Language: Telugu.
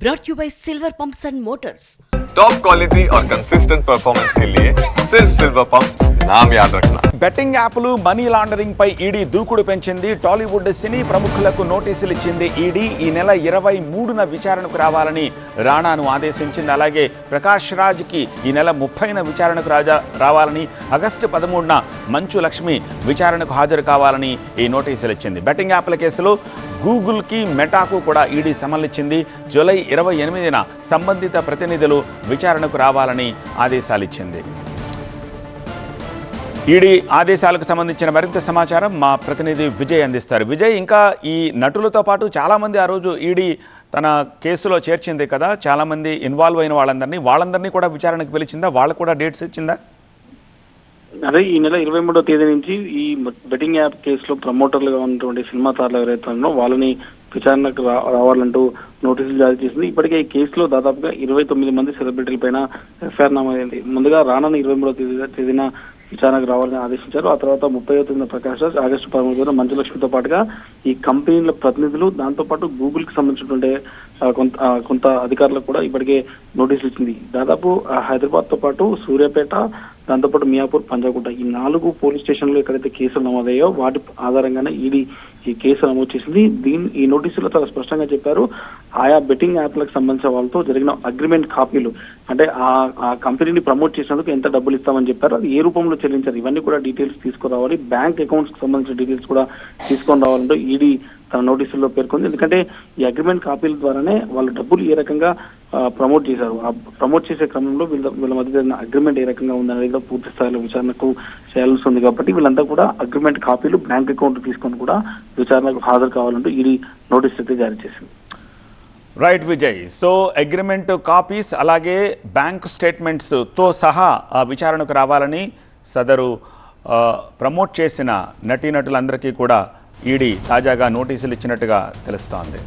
brought you by Silver Pumps and Motors. Top quality और कंसिस्टेंट परफॉर्मेंस के लिए सिर्फ सिल्वर पंप्स नाम याद रखना. బెట్టింగ్ యాప్లు మనీ లాండరింగ్ పై ఈడీ దూకుడు పెంచింది. టాలీవుడ్ సినీ ప్రముఖులకు నోటీసులు ఇచ్చింది ఈడీ. ఈ నెల 23న విచారణకు రావాలని రాణాను ఆదేశించింది. అలాగే ప్రకాష్ రాజ్కి ఈ నెల 30న విచారణకు రావాలని, ఆగస్టు 13న మంచు లక్ష్మి విచారణకు హాజరు కావాలని ఈ నోటీసులు ఇచ్చింది. బెట్టింగ్ యాప్ల కేసులో గూగుల్కి, మెటాకు కూడా ఈడీ సమన్లిచ్చింది. జూలై 28న సంబంధిత ప్రతినిధులు విచారణకు రావాలని ఆదేశాలిచ్చింది. ఈడీ ఆదేశాలకు సంబంధించిన మరింత సమాచారం మా ప్రతినిధి విజయ్ అందిస్తారు. విజయ్, ఇంకా ఈ నటులతో పాటు చాలామంది ఆ రోజు ఈడీ తన కేసులో చేర్చింది కదా, చాలామంది ఇన్వాల్వ్ అయిన వాళ్ళందరినీ కూడా విచారణకు పిలిచిందా? వాళ్ళకు కూడా డేట్స్ ఇచ్చిందా? అదే ఈ నెల 23వ తేదీ నుంచి ఈ బెట్టింగ్ యాప్ కేసులో ప్రమోటర్లుగా ఉన్నటువంటి సినిమా తారలు ఎవరైతే ఉన్నారో వాళ్ళని విచారణకు రావాలంటూ నోటీసులు జారీ చేసింది. ఇప్పటికే ఈ కేసులో దాదాపుగా 29 మంది సెలబ్రిటీల పైన ఎఫ్ఐఆర్ నమోదైంది. ముందుగా రానున్న 23వ తేదీన విచారణకు రావాలని ఆదేశించారు. ఆ తర్వాత 30వ తేదీన ప్రకాష్ రాజ్, ఆగస్టు 13న మంచులక్ష్మితో పాటుగా ఈ కంపెనీల ప్రతినిధులు, దాంతోపాటు గూగుల్కి సంబంధించినటువంటి కొంత అధికారులకు కూడా ఇప్పటికే నోటీసులు ఇచ్చింది. దాదాపు హైదరాబాద్తో పాటు సూర్యాపేట, దాంతోపాటు మియాపూర్, పంజాగుట్ట ఈ 4 పోలీస్ స్టేషన్లు ఎక్కడైతే కేసులు నమోదయ్యో వాటి ఆధారంగానే ఈడీ ఈ కేసు నమోదు చేసింది. ఈ నోటీసులో చాలా స్పష్టంగా చెప్పారు, ఆయా బెట్టింగ్ యాప్లకు సంబంధించిన వాళ్ళతో జరిగిన అగ్రిమెంట్ కాపీలు, అంటే ఆ కంపెనీని ప్రమోట్ చేసినందుకు ఎంత డబ్బులు ఇస్తామని చెప్పారు, అది ఏ రూపంలో చెల్లించారు, ఇవన్నీ కూడా డీటెయిల్స్ తీసుకురావాలి. బ్యాంక్ అకౌంట్స్ కి సంబంధించిన డీటెయిల్స్ కూడా తీసుకొని రావాలంటూ ఈడీ తన నోటీసుల్లో పేర్కొంది. ఎందుకంటే ఈ అగ్రిమెంట్ కాపీల ద్వారానే వాళ్ళు డబ్బులు ఏ రకంగా ప్రమోట్ చేశారు, ఆ ప్రమోట్ చేసే క్రమంలో వీళ్ళ మధ్య జరిగిన అగ్రిమెంట్ ఏ రకంగా ఉందనేది కూడా పూర్తి స్థాయిలో విచారణకు చేయాల్సి ఉంది. కాబట్టి వీళ్ళంతా కూడా అగ్రిమెంట్ కాపీలు బ్యాంక్ అకౌంట్ తీసుకొని కూడా విచారణకు హాజరు కావాలంటూ ఈడీ నోటీస్ అయితే జారీ చేసింది. Right Vijay. So agreement copies అలాగే బ్యాంక్ స్టేట్మెంట్స్తో సహా విచారణకు రావాలని సదరు ప్రమోట్ చేసిన నటీనటులందరికీ కూడా ఈడీ తాజాగా నోటీసులు ఇచ్చినట్టుగా తెలుస్తోంది.